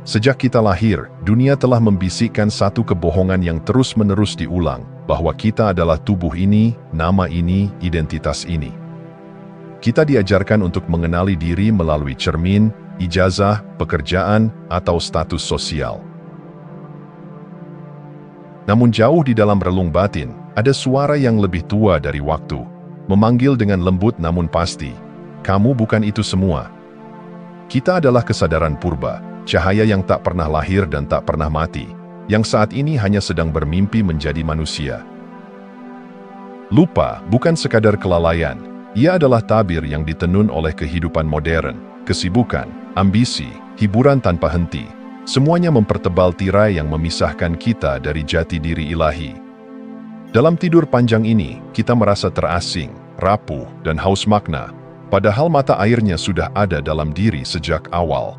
Sejak kita lahir, dunia telah membisikkan satu kebohongan yang terus-menerus diulang, bahwa kita adalah tubuh ini, nama ini, identitas ini. Kita diajarkan untuk mengenali diri melalui cermin, ijazah, pekerjaan, atau status sosial. Namun jauh di dalam relung batin, ada suara yang lebih tua dari waktu, memanggil dengan lembut namun pasti, "Kamu bukan itu semua." Kita adalah kesadaran purba, cahaya yang tak pernah lahir dan tak pernah mati, yang saat ini hanya sedang bermimpi menjadi manusia. Lupa bukan sekadar kelalaian, ia adalah tabir yang ditenun oleh kehidupan modern, kesibukan, ambisi, hiburan tanpa henti. Semuanya mempertebal tirai yang memisahkan kita dari jati diri ilahi. Dalam tidur panjang ini, kita merasa terasing, rapuh, dan haus makna, padahal mata airnya sudah ada dalam diri sejak awal.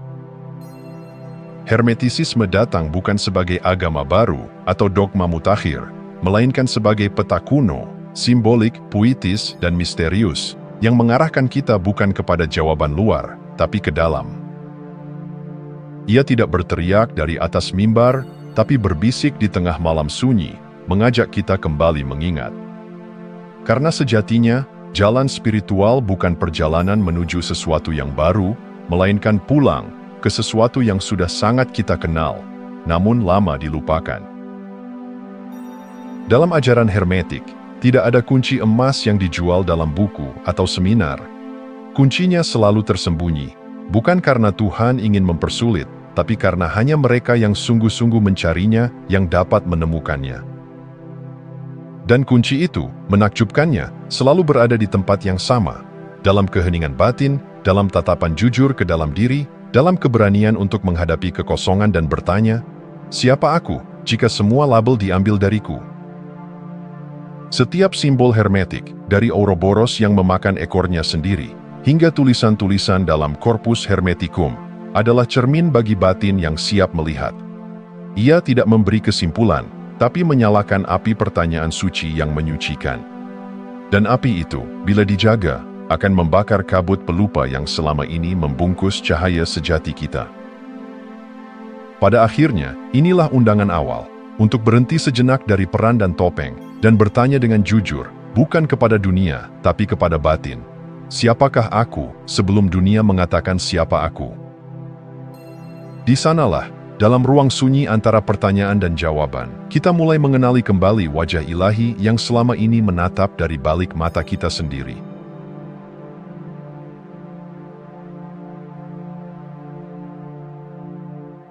Hermetisisme datang bukan sebagai agama baru atau dogma mutakhir, melainkan sebagai peta kuno, simbolik, puitis, dan misterius, yang mengarahkan kita bukan kepada jawaban luar, tapi ke dalam. Ia tidak berteriak dari atas mimbar, tapi berbisik di tengah malam sunyi, mengajak kita kembali mengingat. Karena sejatinya, jalan spiritual bukan perjalanan menuju sesuatu yang baru, melainkan pulang ke sesuatu yang sudah sangat kita kenal, namun lama dilupakan. Dalam ajaran hermetik, tidak ada kunci emas yang dijual dalam buku atau seminar. Kuncinya selalu tersembunyi, bukan karena Tuhan ingin mempersulit, tapi karena hanya mereka yang sungguh-sungguh mencarinya yang dapat menemukannya. Dan kunci itu, menakjubkannya, selalu berada di tempat yang sama, dalam keheningan batin, dalam tatapan jujur ke dalam diri, dalam keberanian untuk menghadapi kekosongan dan bertanya, "Siapa aku jika semua label diambil dariku?" Setiap simbol hermetik, dari Ouroboros yang memakan ekornya sendiri, hingga tulisan-tulisan dalam Corpus Hermeticum, adalah cermin bagi batin yang siap melihat. Ia tidak memberi kesimpulan, tapi menyalakan api pertanyaan suci yang menyucikan. Dan api itu, bila dijaga, akan membakar kabut pelupa yang selama ini membungkus cahaya sejati kita. Pada akhirnya, inilah undangan awal, untuk berhenti sejenak dari peran dan topeng, dan bertanya dengan jujur, bukan kepada dunia, tapi kepada batin. Siapakah aku, sebelum dunia mengatakan siapa aku? Di sanalah, dalam ruang sunyi antara pertanyaan dan jawaban, kita mulai mengenali kembali wajah ilahi yang selama ini menatap dari balik mata kita sendiri.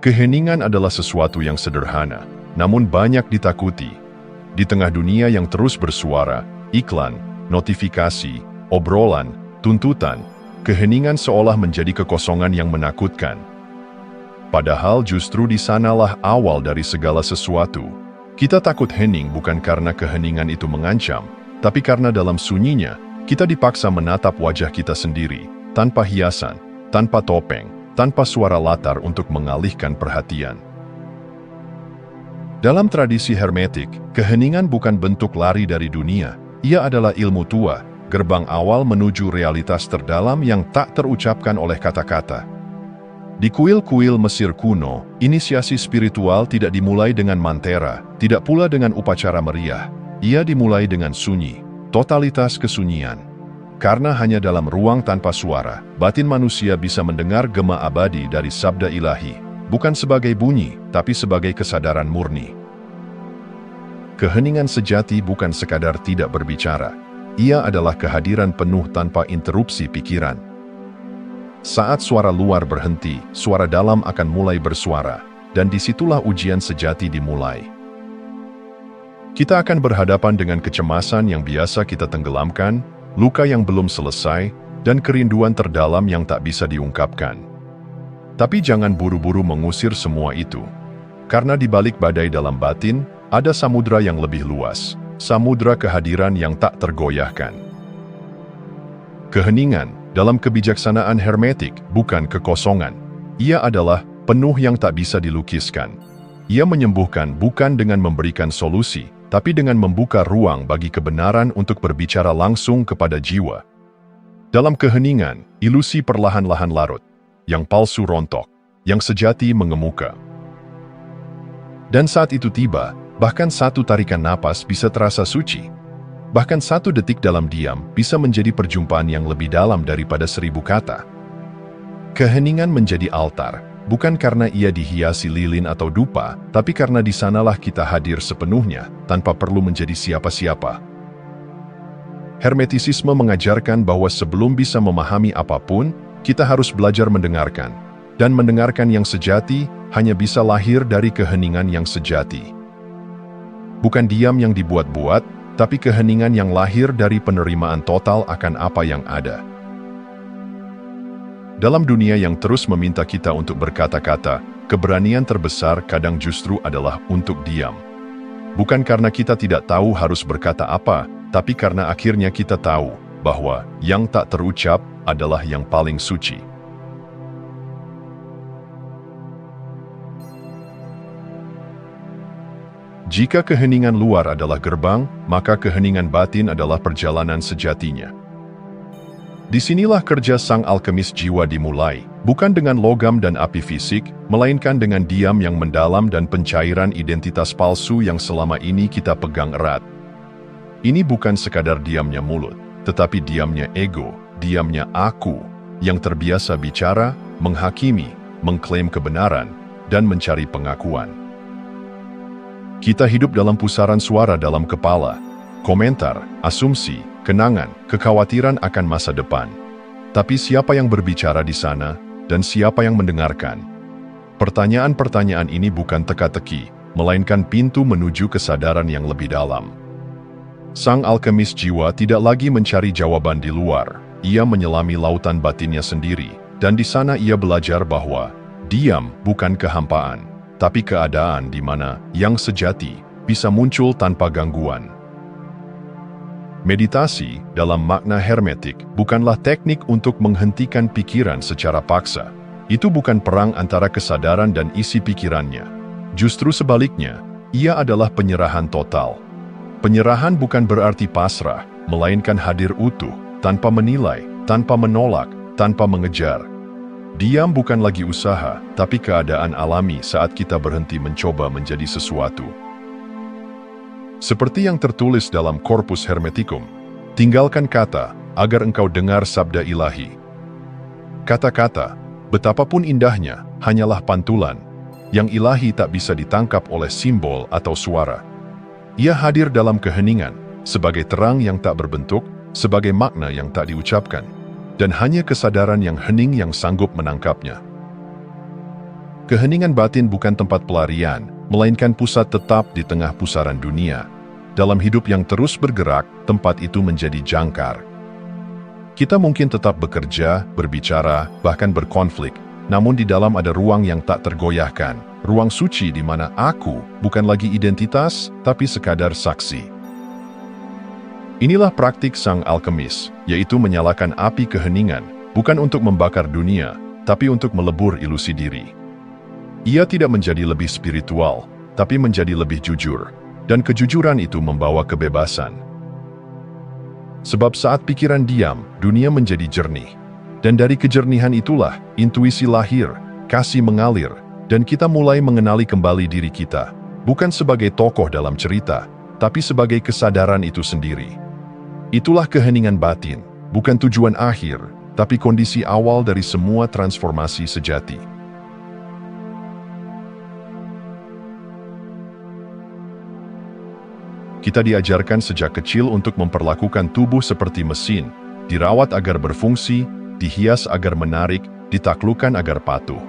Keheningan adalah sesuatu yang sederhana, namun banyak ditakuti. Di tengah dunia yang terus bersuara, iklan, notifikasi, obrolan, tuntutan, keheningan seolah menjadi kekosongan yang menakutkan. Padahal justru di sanalah awal dari segala sesuatu. Kita takut hening bukan karena keheningan itu mengancam, tapi karena dalam sunyinya, kita dipaksa menatap wajah kita sendiri, tanpa hiasan, tanpa topeng, tanpa suara latar untuk mengalihkan perhatian. Dalam tradisi hermetik, keheningan bukan bentuk lari dari dunia, ia adalah ilmu tua, gerbang awal menuju realitas terdalam yang tak terucapkan oleh kata-kata. Di kuil-kuil Mesir kuno, inisiasi spiritual tidak dimulai dengan mantera, tidak pula dengan upacara meriah. Ia dimulai dengan sunyi, totalitas kesunyian. Karena hanya dalam ruang tanpa suara, batin manusia bisa mendengar gema abadi dari sabda ilahi, bukan sebagai bunyi, tapi sebagai kesadaran murni. Keheningan sejati bukan sekadar tidak berbicara. Ia adalah kehadiran penuh tanpa interupsi pikiran. Saat suara luar berhenti, suara dalam akan mulai bersuara, dan disitulah ujian sejati dimulai. Kita akan berhadapan dengan kecemasan yang biasa kita tenggelamkan, luka yang belum selesai, dan kerinduan terdalam yang tak bisa diungkapkan. Tapi jangan buru-buru mengusir semua itu. Karena di balik badai dalam batin, ada samudra yang lebih luas, samudra kehadiran yang tak tergoyahkan. Keheningan, dalam kebijaksanaan hermetik, bukan kekosongan. Ia adalah penuh yang tak bisa dilukiskan. Ia menyembuhkan bukan dengan memberikan solusi, tapi dengan membuka ruang bagi kebenaran untuk berbicara langsung kepada jiwa. Dalam keheningan, ilusi perlahan-lahan larut, yang palsu rontok, yang sejati mengemuka. Dan saat itu tiba, bahkan satu tarikan napas bisa terasa suci. Bahkan satu detik dalam diam bisa menjadi perjumpaan yang lebih dalam daripada 1000 kata. Keheningan menjadi altar, bukan karena ia dihiasi lilin atau dupa, tapi karena di sanalah kita hadir sepenuhnya, tanpa perlu menjadi siapa-siapa. Hermetisisme mengajarkan bahwa sebelum bisa memahami apapun, kita harus belajar mendengarkan. Dan mendengarkan yang sejati hanya bisa lahir dari keheningan yang sejati. Bukan diam yang dibuat-buat, tapi keheningan yang lahir dari penerimaan total akan apa yang ada. Dalam dunia yang terus meminta kita untuk berkata-kata, keberanian terbesar kadang justru adalah untuk diam. Bukan karena kita tidak tahu harus berkata apa, tapi karena akhirnya kita tahu bahwa yang tak terucap adalah yang paling suci. Jika keheningan luar adalah gerbang, maka keheningan batin adalah perjalanan sejatinya. Disinilah kerja sang alkemis jiwa dimulai, bukan dengan logam dan api fisik, melainkan dengan diam yang mendalam dan pencairan identitas palsu yang selama ini kita pegang erat. Ini bukan sekadar diamnya mulut, tetapi diamnya ego, diamnya aku, yang terbiasa bicara, menghakimi, mengklaim kebenaran, dan mencari pengakuan. Kita hidup dalam pusaran suara dalam kepala, komentar, asumsi, kenangan, kekhawatiran akan masa depan. Tapi siapa yang berbicara di sana, dan siapa yang mendengarkan? Pertanyaan-pertanyaan ini bukan teka-teki, melainkan pintu menuju kesadaran yang lebih dalam. Sang alkemis jiwa tidak lagi mencari jawaban di luar, ia menyelami lautan batinnya sendiri, dan di sana ia belajar bahwa diam bukan kehampaan, tapi keadaan di mana yang sejati bisa muncul tanpa gangguan. Meditasi, dalam makna hermetik, bukanlah teknik untuk menghentikan pikiran secara paksa. Itu bukan perang antara kesadaran dan isi pikirannya. Justru sebaliknya, ia adalah penyerahan total. Penyerahan bukan berarti pasrah, melainkan hadir utuh, tanpa menilai, tanpa menolak, tanpa mengejar. Diam bukan lagi usaha, tapi keadaan alami saat kita berhenti mencoba menjadi sesuatu. Seperti yang tertulis dalam Corpus Hermeticum, tinggalkan kata, agar engkau dengar sabda ilahi. Kata-kata, betapapun indahnya, hanyalah pantulan, yang ilahi tak bisa ditangkap oleh simbol atau suara. Ia hadir dalam keheningan, sebagai terang yang tak berbentuk, sebagai makna yang tak diucapkan. Dan hanya kesadaran yang hening yang sanggup menangkapnya. Keheningan batin bukan tempat pelarian, melainkan pusat tetap di tengah pusaran dunia. Dalam hidup yang terus bergerak, tempat itu menjadi jangkar. Kita mungkin tetap bekerja, berbicara, bahkan berkonflik, namun di dalam ada ruang yang tak tergoyahkan, ruang suci di mana aku bukan lagi identitas, tapi sekadar saksi. Inilah praktik sang alkemis, yaitu menyalakan api keheningan, bukan untuk membakar dunia, tapi untuk melebur ilusi diri. Ia tidak menjadi lebih spiritual, tapi menjadi lebih jujur, dan kejujuran itu membawa kebebasan. Sebab saat pikiran diam, dunia menjadi jernih. Dan dari kejernihan itulah, intuisi lahir, kasih mengalir, dan kita mulai mengenali kembali diri kita, bukan sebagai tokoh dalam cerita, tapi sebagai kesadaran itu sendiri. Itulah keheningan batin, bukan tujuan akhir, tapi kondisi awal dari semua transformasi sejati. Kita diajarkan sejak kecil untuk memperlakukan tubuh seperti mesin, dirawat agar berfungsi, dihias agar menarik, ditaklukkan agar patuh.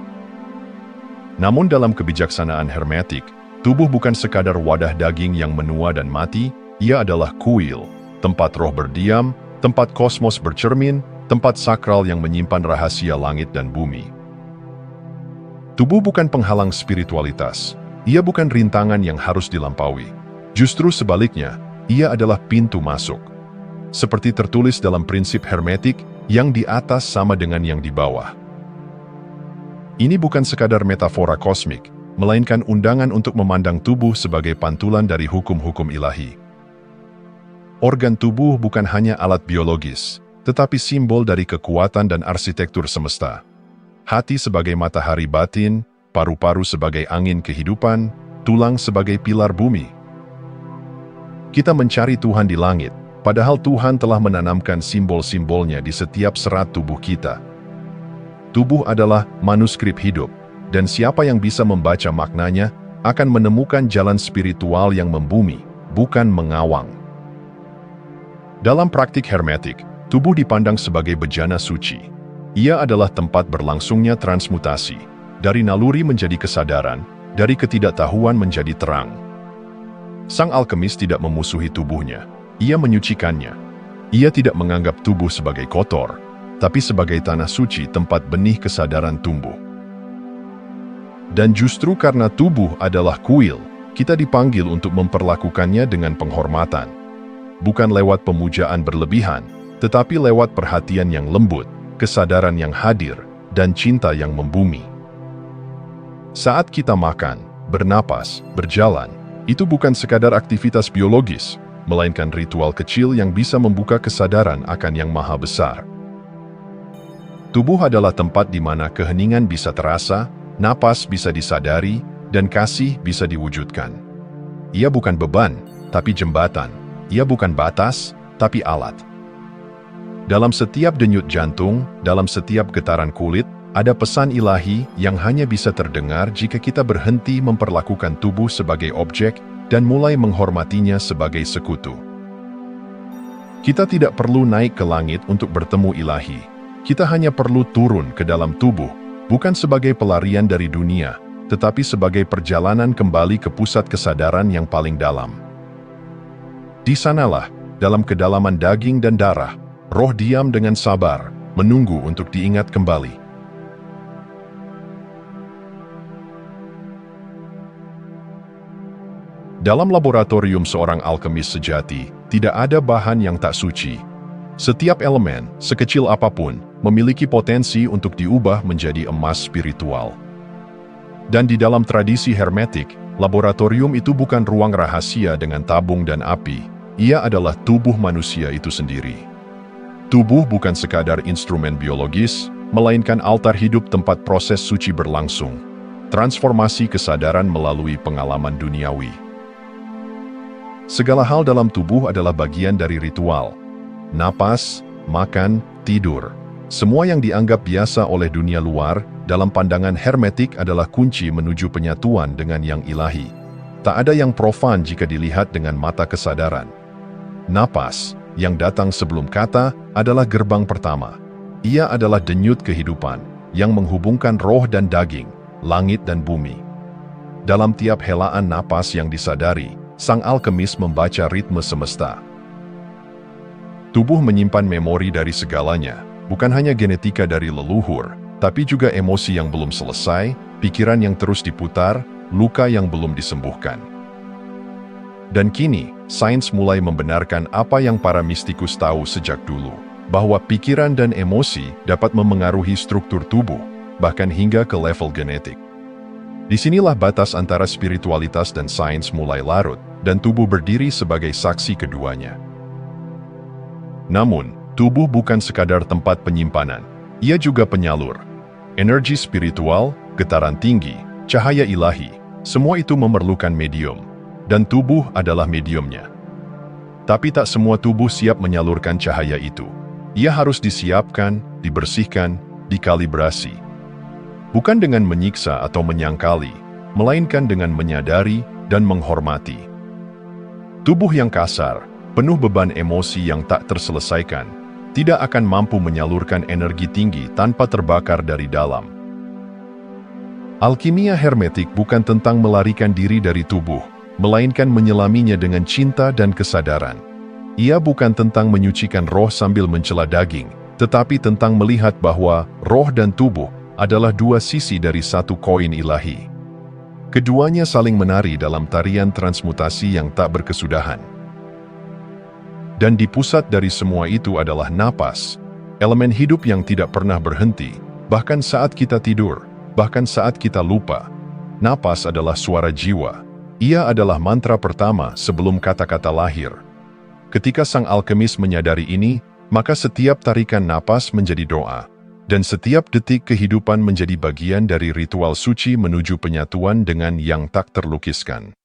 Namun dalam kebijaksanaan hermetik, tubuh bukan sekadar wadah daging yang menua dan mati, ia adalah kuil, tempat roh berdiam, tempat kosmos bercermin, tempat sakral yang menyimpan rahasia langit dan bumi. Tubuh bukan penghalang spiritualitas, ia bukan rintangan yang harus dilampaui. Justru sebaliknya, ia adalah pintu masuk. Seperti tertulis dalam prinsip hermetik, yang di atas sama dengan yang di bawah. Ini bukan sekadar metafora kosmik, melainkan undangan untuk memandang tubuh sebagai pantulan dari hukum-hukum ilahi. Organ tubuh bukan hanya alat biologis, tetapi simbol dari kekuatan dan arsitektur semesta. hati sebagai matahari batin, paru-paru sebagai angin kehidupan, tulang sebagai pilar bumi. Kita mencari Tuhan di langit, padahal Tuhan telah menanamkan simbol-simbolnya di setiap serat tubuh kita. Tubuh adalah manuskrip hidup, dan siapa yang bisa membaca maknanya akan menemukan jalan spiritual yang membumi, bukan mengawang. Dalam praktik hermetik, tubuh dipandang sebagai bejana suci. Ia adalah tempat berlangsungnya transmutasi, dari naluri menjadi kesadaran, dari ketidaktahuan menjadi terang. Sang alkemis tidak memusuhi tubuhnya, ia menyucikannya. Ia tidak menganggap tubuh sebagai kotor, tapi sebagai tanah suci tempat benih kesadaran tumbuh. Dan justru karena tubuh adalah kuil, kita dipanggil untuk memperlakukannya dengan penghormatan. Bukan lewat pemujaan berlebihan, tetapi lewat perhatian yang lembut, kesadaran yang hadir, dan cinta yang membumi. Saat kita makan, bernapas, berjalan, itu bukan sekadar aktivitas biologis, melainkan ritual kecil yang bisa membuka kesadaran akan yang maha besar. Tubuh adalah tempat di mana keheningan bisa terasa, napas bisa disadari, dan kasih bisa diwujudkan. Ia bukan beban, tapi jembatan. Ia bukan batas, tapi alat. Dalam setiap denyut jantung, dalam setiap getaran kulit, ada pesan ilahi yang hanya bisa terdengar jika kita berhenti memperlakukan tubuh sebagai objek dan mulai menghormatinya sebagai sekutu. Kita tidak perlu naik ke langit untuk bertemu ilahi. Kita hanya perlu turun ke dalam tubuh, bukan sebagai pelarian dari dunia, tetapi sebagai perjalanan kembali ke pusat kesadaran yang paling dalam. Di sanalah, dalam kedalaman daging dan darah, roh diam dengan sabar, menunggu untuk diingat kembali. Dalam laboratorium seorang alkemis sejati, tidak ada bahan yang tak suci. Setiap elemen, sekecil apapun, memiliki potensi untuk diubah menjadi emas spiritual. Dan di dalam tradisi hermetik, laboratorium itu bukan ruang rahasia dengan tabung dan api. Ia adalah tubuh manusia itu sendiri. Tubuh bukan sekadar instrumen biologis, melainkan altar hidup tempat proses suci berlangsung. Transformasi kesadaran melalui pengalaman duniawi. Segala hal dalam tubuh adalah bagian dari ritual. Napas, makan, tidur. Semua yang dianggap biasa oleh dunia luar, dalam pandangan hermetik adalah kunci menuju penyatuan dengan yang ilahi. Tak ada yang profan jika dilihat dengan mata kesadaran. Napas, yang datang sebelum kata, adalah gerbang pertama. Ia adalah denyut kehidupan, yang menghubungkan roh dan daging, langit dan bumi. Dalam tiap helaan napas yang disadari, sang alkemis membaca ritme semesta. Tubuh menyimpan memori dari segalanya, bukan hanya genetika dari leluhur, tapi juga emosi yang belum selesai, pikiran yang terus diputar, luka yang belum disembuhkan. Dan kini, sains mulai membenarkan apa yang para mistikus tahu sejak dulu, bahwa pikiran dan emosi dapat memengaruhi struktur tubuh, bahkan hingga ke level genetik. Disinilah batas antara spiritualitas dan sains mulai larut, dan tubuh berdiri sebagai saksi keduanya. Namun, tubuh bukan sekadar tempat penyimpanan, ia juga penyalur. Energi spiritual, getaran tinggi, cahaya ilahi, semua itu memerlukan medium, dan tubuh adalah mediumnya. Tapi tak semua tubuh siap menyalurkan cahaya itu. Ia harus disiapkan, dibersihkan, dikalibrasi. Bukan dengan menyiksa atau menyangkali, melainkan dengan menyadari dan menghormati. Tubuh yang kasar, penuh beban emosi yang tak terselesaikan, tidak akan mampu menyalurkan energi tinggi tanpa terbakar dari dalam. Alkimia hermetik bukan tentang melarikan diri dari tubuh, melainkan menyelaminya dengan cinta dan kesadaran. Ia bukan tentang menyucikan roh sambil mencela daging, tetapi tentang melihat bahwa roh dan tubuh adalah dua sisi dari satu koin ilahi. Keduanya saling menari dalam tarian transmutasi yang tak berkesudahan. Dan di pusat dari semua itu adalah napas, elemen hidup yang tidak pernah berhenti, bahkan saat kita tidur, bahkan saat kita lupa. Napas adalah suara jiwa. Ia adalah mantra pertama sebelum kata-kata lahir. Ketika sang alkemis menyadari ini, maka setiap tarikan napas menjadi doa. Dan setiap detik kehidupan menjadi bagian dari ritual suci menuju penyatuan dengan yang tak terlukiskan.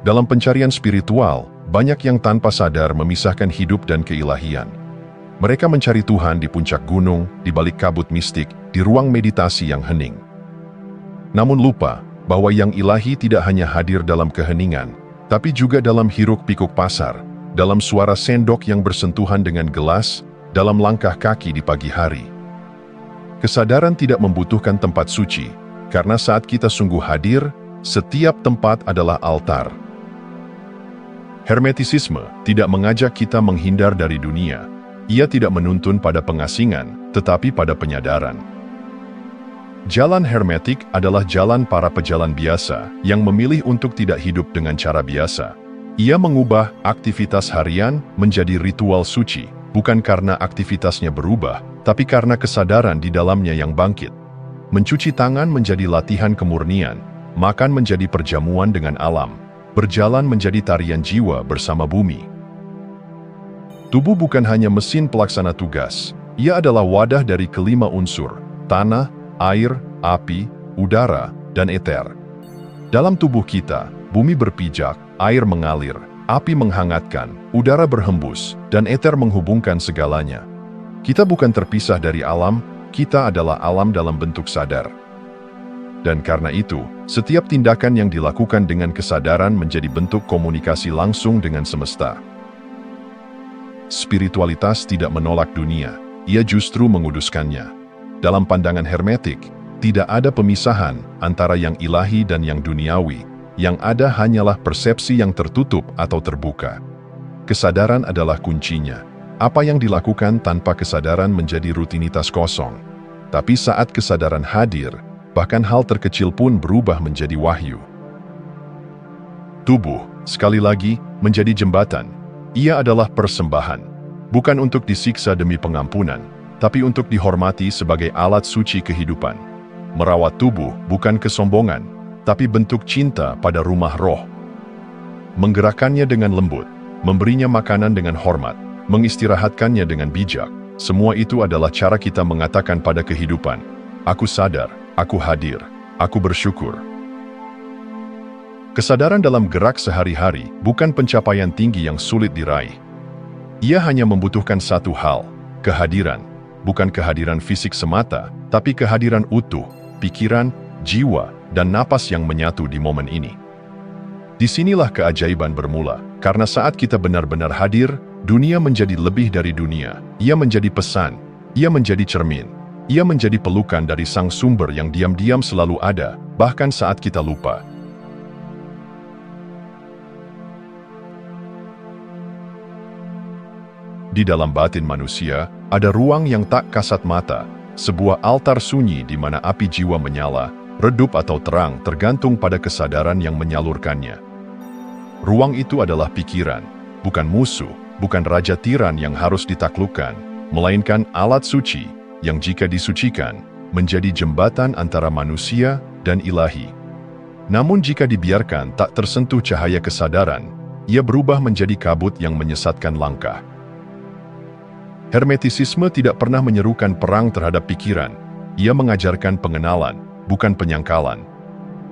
Dalam pencarian spiritual, banyak yang tanpa sadar memisahkan hidup dan keilahian. Mereka mencari Tuhan di puncak gunung, di balik kabut mistik, di ruang meditasi yang hening. Namun lupa bahwa yang ilahi tidak hanya hadir dalam keheningan, tapi juga dalam hiruk-pikuk pasar, dalam suara sendok yang bersentuhan dengan gelas, dalam langkah kaki di pagi hari. Kesadaran tidak membutuhkan tempat suci, karena saat kita sungguh hadir, setiap tempat adalah altar. Hermetisisme tidak mengajak kita menghindar dari dunia. Ia tidak menuntun pada pengasingan, tetapi pada penyadaran. Jalan hermetik adalah jalan para pejalan biasa yang memilih untuk tidak hidup dengan cara biasa. Ia mengubah aktivitas harian menjadi ritual suci, bukan karena aktivitasnya berubah, tapi karena kesadaran di dalamnya yang bangkit. Mencuci tangan menjadi latihan kemurnian, makan menjadi perjamuan dengan alam, berjalan menjadi tarian jiwa bersama bumi. Tubuh bukan hanya mesin pelaksana tugas, ia adalah wadah dari kelima unsur, tanah, air, api, udara, dan eter. Dalam tubuh kita, bumi berpijak, air mengalir, api menghangatkan, udara berhembus, dan eter menghubungkan segalanya. Kita bukan terpisah dari alam, kita adalah alam dalam bentuk sadar. Dan karena itu, setiap tindakan yang dilakukan dengan kesadaran menjadi bentuk komunikasi langsung dengan semesta. Spiritualitas tidak menolak dunia, ia justru menguduskannya. Dalam pandangan hermetik, tidak ada pemisahan antara yang ilahi dan yang duniawi, yang ada hanyalah persepsi yang tertutup atau terbuka. Kesadaran adalah kuncinya. Apa yang dilakukan tanpa kesadaran menjadi rutinitas kosong. Tapi saat kesadaran hadir, bahkan hal terkecil pun berubah menjadi wahyu. Tubuh, sekali lagi, menjadi jembatan. Ia adalah persembahan, bukan untuk disiksa demi pengampunan, tapi untuk dihormati sebagai alat suci kehidupan. Merawat tubuh bukan kesombongan, tapi bentuk cinta pada rumah roh. Menggerakkannya dengan lembut, memberinya makanan dengan hormat, mengistirahatkannya dengan bijak, semua itu adalah cara kita mengatakan pada kehidupan, aku sadar, aku hadir, aku bersyukur. Kesadaran dalam gerak sehari-hari bukan pencapaian tinggi yang sulit diraih. Ia hanya membutuhkan satu hal, kehadiran. Bukan kehadiran fisik semata, tapi kehadiran utuh, pikiran, jiwa, dan napas yang menyatu di momen ini. Disinilah keajaiban bermula, karena saat kita benar-benar hadir, dunia menjadi lebih dari dunia. Ia menjadi pesan, ia menjadi cermin. Ia menjadi pelukan dari sang sumber yang diam-diam selalu ada, bahkan saat kita lupa. Di dalam batin manusia, ada ruang yang tak kasat mata, sebuah altar sunyi di mana api jiwa menyala, redup atau terang tergantung pada kesadaran yang menyalurkannya. Ruang itu adalah pikiran, bukan musuh, bukan raja tiran yang harus ditaklukkan, melainkan alat suci, yang jika disucikan, menjadi jembatan antara manusia dan ilahi. Namun jika dibiarkan tak tersentuh cahaya kesadaran, ia berubah menjadi kabut yang menyesatkan langkah. Hermetisisme tidak pernah menyerukan perang terhadap pikiran, ia mengajarkan pengenalan, bukan penyangkalan.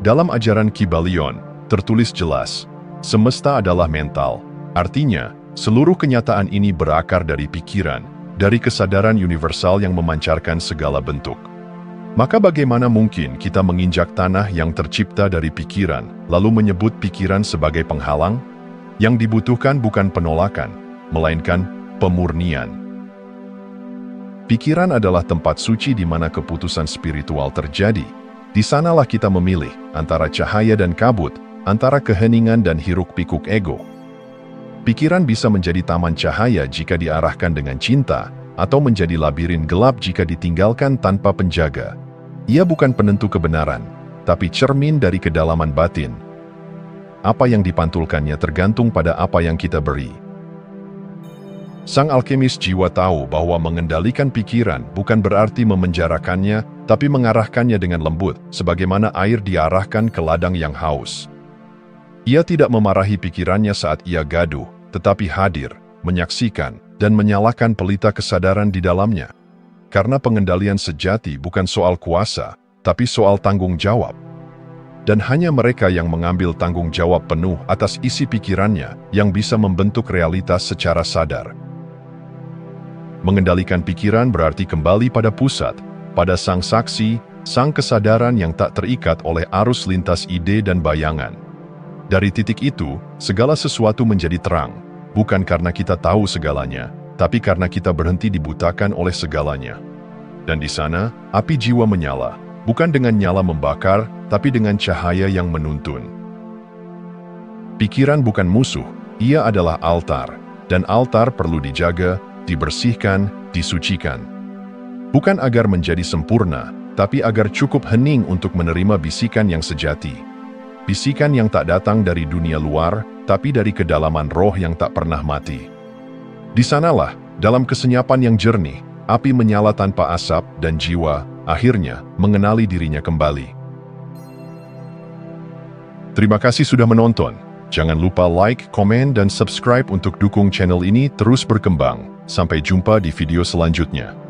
Dalam ajaran Kybalion, tertulis jelas, semesta adalah mental, artinya, seluruh kenyataan ini berakar dari pikiran, dari kesadaran universal yang memancarkan segala bentuk. Maka bagaimana mungkin kita menginjak tanah yang tercipta dari pikiran, lalu menyebut pikiran sebagai penghalang? Yang dibutuhkan bukan penolakan, melainkan pemurnian. Pikiran adalah tempat suci di mana keputusan spiritual terjadi. Di sanalah kita memilih antara cahaya dan kabut, antara keheningan dan hiruk-pikuk ego. Pikiran bisa menjadi taman cahaya jika diarahkan dengan cinta, atau menjadi labirin gelap jika ditinggalkan tanpa penjaga. Ia bukan penentu kebenaran, tapi cermin dari kedalaman batin. Apa yang dipantulkannya tergantung pada apa yang kita beri. Sang alkemis jiwa tahu bahwa mengendalikan pikiran bukan berarti memenjarakannya, tapi mengarahkannya dengan lembut, sebagaimana air diarahkan ke ladang yang haus. Ia tidak memarahi pikirannya saat ia gaduh, tetapi hadir, menyaksikan, dan menyalakan pelita kesadaran di dalamnya. Karena pengendalian sejati bukan soal kuasa, tapi soal tanggung jawab. Dan hanya mereka yang mengambil tanggung jawab penuh atas isi pikirannya yang bisa membentuk realitas secara sadar. Mengendalikan pikiran berarti kembali pada pusat, pada sang saksi, sang kesadaran yang tak terikat oleh arus lintas ide dan bayangan. Dari titik itu, segala sesuatu menjadi terang, bukan karena kita tahu segalanya, tapi karena kita berhenti dibutakan oleh segalanya. Dan di sana, api jiwa menyala, bukan dengan nyala membakar, tapi dengan cahaya yang menuntun. Pikiran bukan musuh, ia adalah altar, dan altar perlu dijaga, dibersihkan, disucikan. Bukan agar menjadi sempurna, tapi agar cukup hening untuk menerima bisikan yang sejati. Bisikan yang tak datang dari dunia luar, tapi dari kedalaman roh yang tak pernah mati. Di sanalah, dalam kesenyapan yang jernih, api menyala tanpa asap dan jiwa, akhirnya, mengenali dirinya kembali. Terima kasih sudah menonton. Jangan lupa like, komen, dan subscribe untuk dukung channel ini terus berkembang. Sampai jumpa di video selanjutnya.